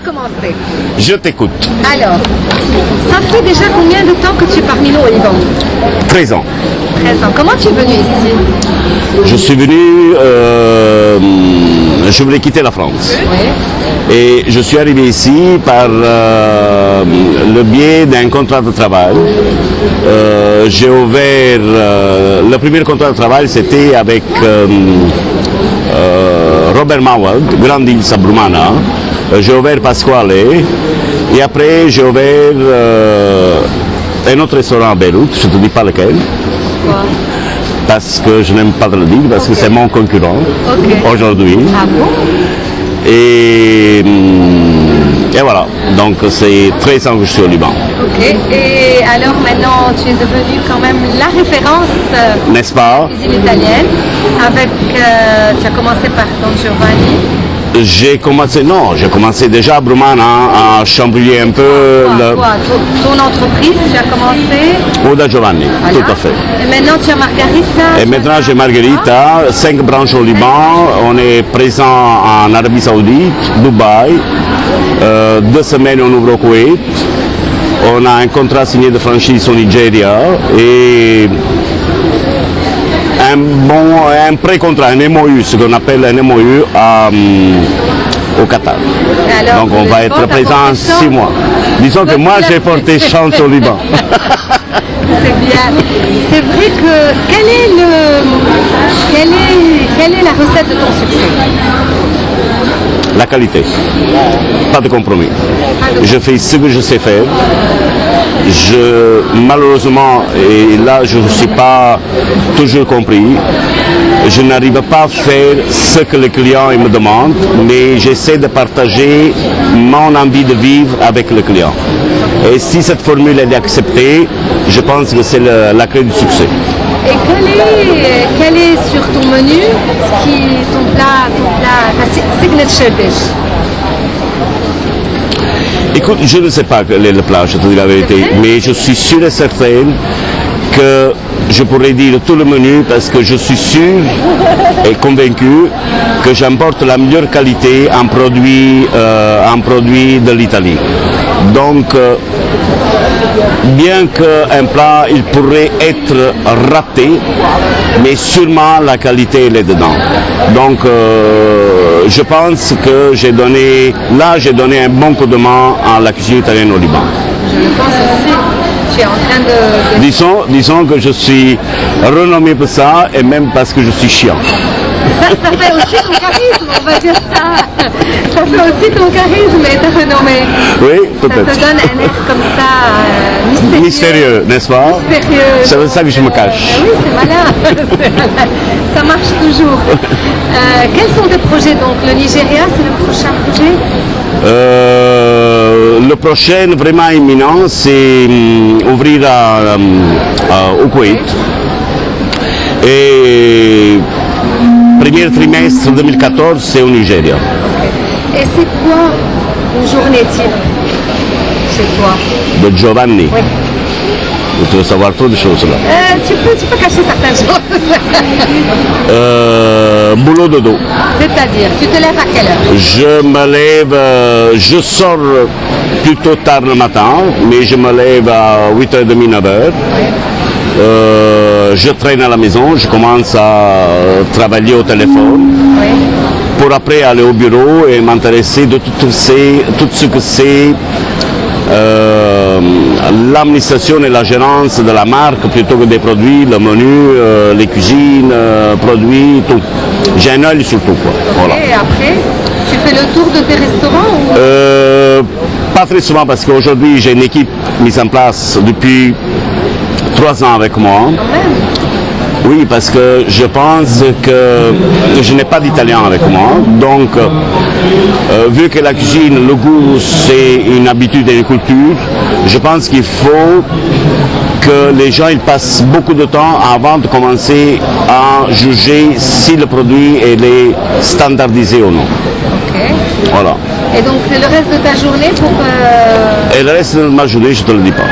va commencer. Je t'écoute. Alors, ça fait déjà combien de temps que tu es parmi nous au Liban? 13 ans. 13 ans. Comment tu es venu ici? Je suis venu, je voulais quitter la France. Oui. Et je suis arrivé ici par le biais d'un contrat de travail. J'ai ouvert, le premier contrat de travail c'était avec Robert Mawad, Grand Île Sabrumana. J'ai ouvert Pasquale et après j'ai ouvert un autre restaurant à Beyrouth, je ne te dis pas lequel. Pourquoi? Parce que je n'aime pas te le dire, parce que c'est mon concurrent aujourd'hui. Ah bon? Et voilà, donc c'est 13 ans que je suis au Liban. Ok, et alors maintenant tu es devenu quand même la référence N'est-ce pas? cuisine italienne avec, tu as commencé par Don Giovanni. J'ai commencé déjà à Brumana à chambouiller un peu Ton entreprise, tu as commencé? Oda Giovanni, Voilà. tout à fait. Et maintenant tu as Margarita. Et maintenant j'ai Margherita, 5 branches au Liban, on est présent en Arabie Saoudite, Dubaï, 2 semaines on ouvre au Koweït, on a un contrat signé de franchise au Nigeria et un pré-contrat, un MOU, ce qu'on appelle un MOU au Qatar. Alors, donc on va être présent 6 mois. Disons que moi j'ai porté chance au Liban. C'est bien. C'est vrai que quelle est la recette de ton succès? La qualité, pas de compromis. Je fais ce que je sais faire. Malheureusement, et là je ne suis pas toujours compris, je n'arrive pas à faire ce que le client me demande, mais j'essaie de partager mon envie de vivre avec le client. Et si cette formule est acceptée, je pense que c'est la clé du succès. Et quel est sur ton menu ton plat, ta signature dish? Écoute, je ne sais pas quel est le plat, je te dis la vérité, mais je suis sûr et certain que je pourrais dire tout le menu parce que je suis sûr et convaincu que j'importe la meilleure qualité en produit de l'Italie. Donc, bien qu'un plat il pourrait être raté, mais sûrement la qualité elle est dedans. Donc je pense que j'ai donné un bon coup de main à la cuisine italienne au Liban. Je pense aussi. Tu es en train de... Disons que je suis renommé pour ça et même parce que je suis chiant. Ça fait aussi ton charisme, on va dire ça. Ça fait aussi ton charisme d'être renommé. Oui, peut-être. Ça te donne un air comme ça, mystérieux, n'est-ce pas? Mystérieux. C'est pour ça que je me cache. Oui, c'est malin. Ça marche toujours. Quels sont tes projets? Donc le Nigeria, c'est le prochain projet? Le prochain vraiment imminent, c'est ouvrir au Koweït. Et premier trimestre 2014, c'est au Nigeria. Et c'est quoi une journée type chez toi? De Giovanni. Oui. Tu veux savoir trop de choses là. Tu peux cacher certaines choses. Boulot dodo. C'est-à-dire, tu te lèves à quelle heure? Je me lève, je sors plutôt tard le matin, mais je me lève à 8h30, 9h. Je traîne à la maison, je commence à travailler au téléphone. Oui. Pour après aller au bureau et m'intéresser de tout ce que c'est l'administration et la gérance de la marque plutôt que des produits, le menu, les cuisines, produits, tout. J'ai un œil sur tout, quoi. Voilà. Et après, tu fais le tour de tes restaurants ou... Pas très souvent parce qu'aujourd'hui j'ai une équipe mise en place depuis 3 ans avec moi. Quand même. Oui, parce que je pense que je n'ai pas d'italien avec moi, donc vu que la cuisine, le goût, c'est une habitude et une culture, je pense qu'il faut que les gens ils passent beaucoup de temps avant de commencer à juger si le produit est standardisé ou non. Ok. Voilà. Et donc le reste de ta journée pour... Et le reste de ma journée, je ne te le dis pas.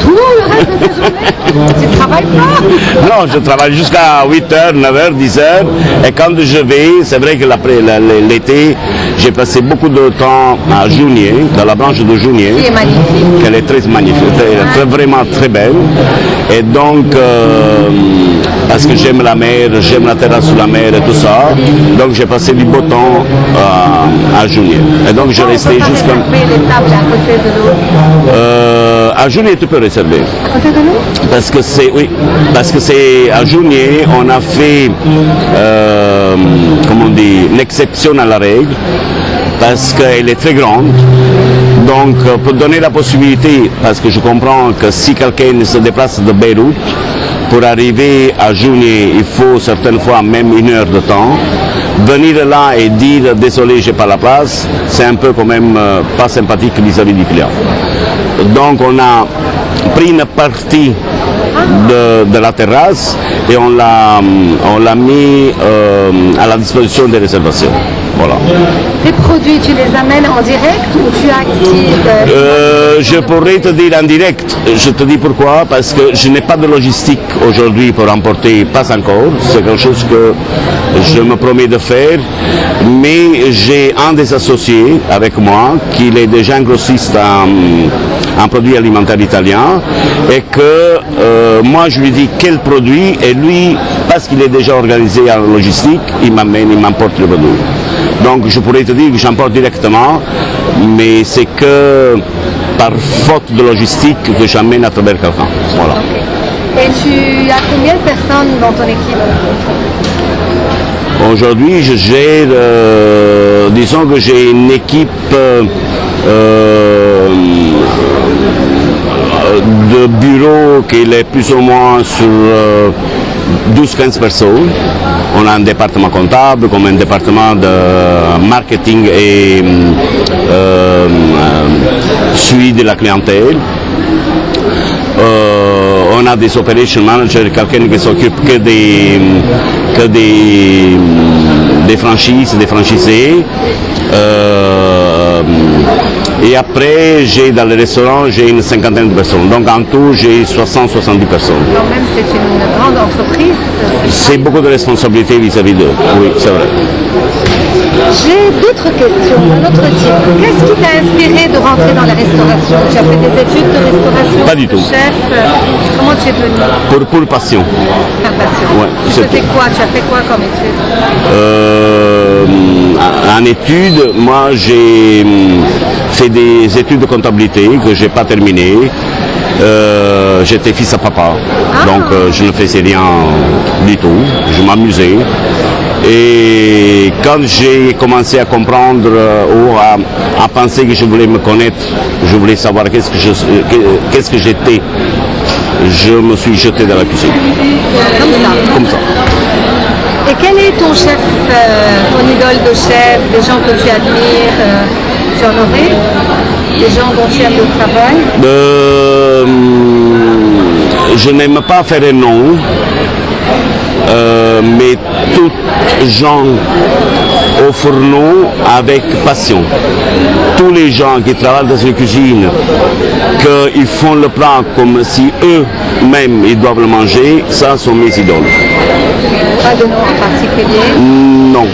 Tout le de ta journée? Tu ne travailles pas? Non, je travaille jusqu'à 8h, 9h, 10h. Et quand je vais, c'est vrai que l'été, j'ai passé beaucoup de temps à Jounier, dans la branche de Jounier. Qui est magnifique. Elle est très magnifique, vraiment très belle. Et donc, parce que j'aime la mer, j'aime la terrasse sous la mer et tout ça, donc j'ai passé du beau temps à Jounier. Et donc je restais jusqu'à... les tables à côté de l'eau. À Jounier, tu peux réserver. À côté de l'eau? Parce que c'est à Jounier, on a fait, comment on dit, une exception à la règle, parce qu'elle est très grande. Donc, pour donner la possibilité, parce que je comprends que si quelqu'un se déplace de Beyrouth, pour arriver à Jounier, il faut certaines fois même 1 heure de temps. Venir là et dire « désolé, j'ai pas la place », c'est un peu quand même pas sympathique vis-à-vis du client. Donc, on a pris une partie de la terrasse et on l'a mis à la disposition des réservations. Voilà. Les produits, tu les amènes en direct ou tu actives Je pourrais te dire en direct. Je te dis pourquoi, parce que je n'ai pas de logistique aujourd'hui pour emporter, pas encore. C'est quelque chose que je me promets de faire. Mais j'ai un des associés avec moi, qui est déjà un grossiste en produits alimentaires italiens, et que moi je lui dis quel produit, et lui, parce qu'il est déjà organisé en logistique, il m'emporte le produit. Donc je pourrais te dire que j'emporte directement, mais c'est que par faute de logistique que j'amène à travers quelqu'un. Voilà. Et tu as combien de personnes dans ton équipe? Aujourd'hui, je gère, disons que j'ai une équipe de bureau qui est plus ou moins sur 12-15 personnes. On a un département comptable, comme un département de marketing et suivi de la clientèle. On a des operation managers, quelqu'un qui s'occupe que des franchises, des franchisés. Et après, dans le restaurant, j'ai une 50aine de personnes. Donc en tout, j'ai 60-70 personnes. Quand même, c'est une grande entreprise. C'est beaucoup de responsabilités vis-à-vis d'eux. Oui, c'est vrai. J'ai d'autres questions, un autre type. Qu'est-ce qui t'a inspiré de rentrer dans la restauration? Tu as fait des études de restauration? Pas du tout. Chef, comment tu es venu? Pour passion. Par passion. Ouais, tu faisais quoi? Tu as fait quoi comme études? En études, moi j'ai fait des études de comptabilité que je n'ai pas terminées. J'étais fils à papa, donc je ne faisais rien du tout, je m'amusais. Et quand j'ai commencé à comprendre ou à penser que je voulais me connaître, je voulais savoir qu'est-ce que j'étais, je me suis jeté dans la cuisine. Comme ça? Comme ça. Et quel est ton chef, ton idole de chef, des gens que tu admires, tu en aurais? Des gens dont tu aimes le travail? Je n'aime pas faire un nom, mais tous gens au fourneau avec passion. Tous les gens qui travaillent dans une cuisine, qu'ils font le plat comme si eux-mêmes ils doivent le manger, ça sont mes idoles. Pas de nom en particulier? Non.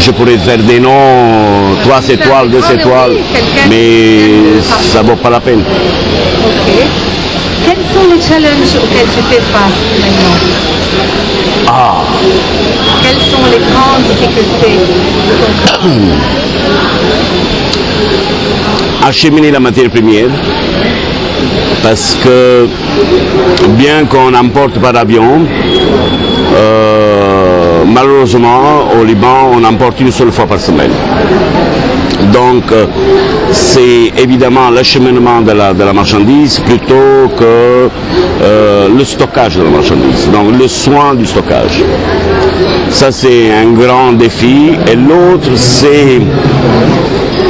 Je pourrais faire des noms, 3 étoiles, 2 étoiles, mais ça ne vaut pas la peine. Ok. Quels sont les challenges auxquels tu fais face maintenant? Quelles sont les grandes difficultés de ton travail? Acheminer la matière première, parce que bien qu'on emporte par avion, malheureusement au Liban on emporte une seule fois par semaine. Donc c'est évidemment l'acheminement de la marchandise plutôt que le stockage de la marchandise, donc le soin du stockage. Ça c'est un grand défi. Et l'autre c'est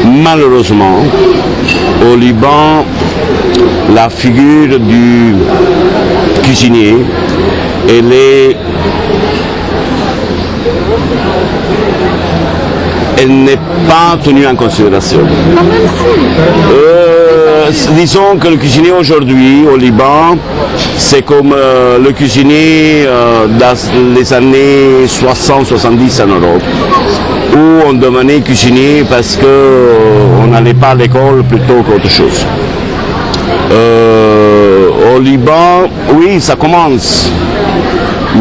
malheureusement au Liban la figure du cuisinier, elle n'est pas tenue en considération. Disons que le cuisinier aujourd'hui au Liban, c'est comme le cuisinier dans les années 60-70 en Europe, où on devenait cuisinier parce qu'on n'allait pas à l'école plutôt qu'autre chose. Au Liban, oui, ça commence,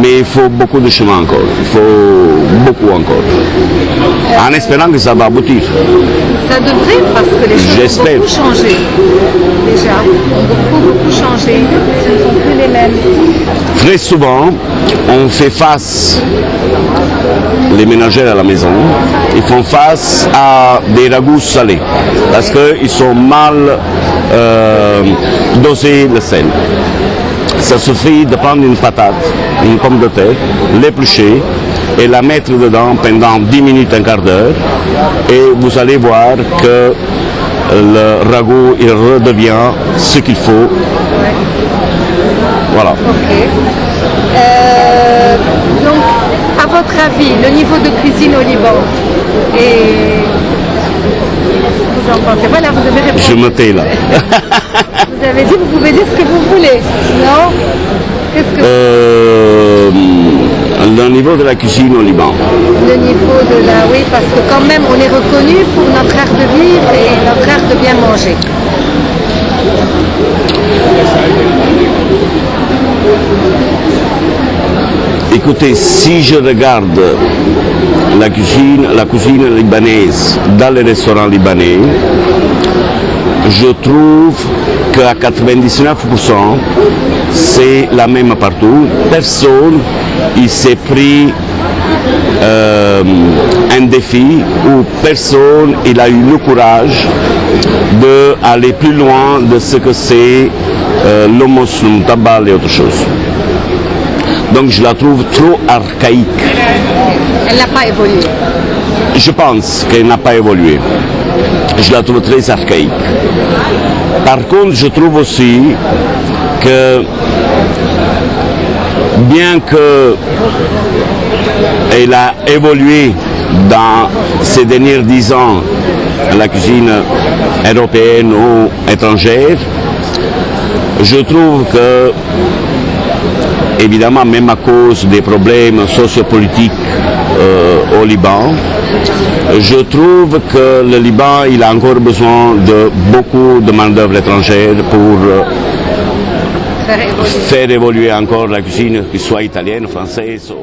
mais il faut beaucoup de chemin encore, il faut beaucoup encore, en espérant que ça va aboutir. Ça devrait, parce que les choses ont beaucoup changé, déjà, ont beaucoup changé, ce ne sont plus les mêmes. Très souvent, on fait face, les ménagères à la maison, ils font face à des ragoûts salés, parce qu'ils sont mal dosés le sel. Ça suffit de prendre une patate, une pomme de terre, l'éplucher et la mettre dedans pendant 10 minutes, un quart d'heure, et vous allez voir que le ragoût il redevient ce qu'il faut. Voilà. Ok. Donc, à votre avis, le niveau de cuisine au Liban et vous en pensez? Voilà, vous devez répondre. Je me tais là. Vous avez dit, vous pouvez dire ce que vous voulez, non? Qu'est-ce que... Le niveau de la cuisine au Liban. Le niveau de la... Oui, parce que quand même, on est reconnu pour notre art de vivre et notre art de bien manger. Écoutez, si je regarde la cuisine libanaise dans les restaurants libanais, je trouve qu'à 99%, c'est la même partout. Personne il s'est pris un défi où personne il a eu le courage d'aller plus loin de ce que c'est l'hummus, le tabal et autre chose. Donc je la trouve trop archaïque. Elle n'a pas évolué. Je pense qu'elle n'a pas évolué. Je la trouve très archaïque. Par contre, je trouve aussi que bien qu'elle a évolué dans ces derniers 10 ans, la cuisine européenne ou étrangère, je trouve que, évidemment, même à cause des problèmes sociopolitiques au Liban, je trouve que le Liban il a encore besoin de beaucoup de main-d'œuvre étrangère pour faire évoluer encore la cuisine, qu'elle soit italienne, française.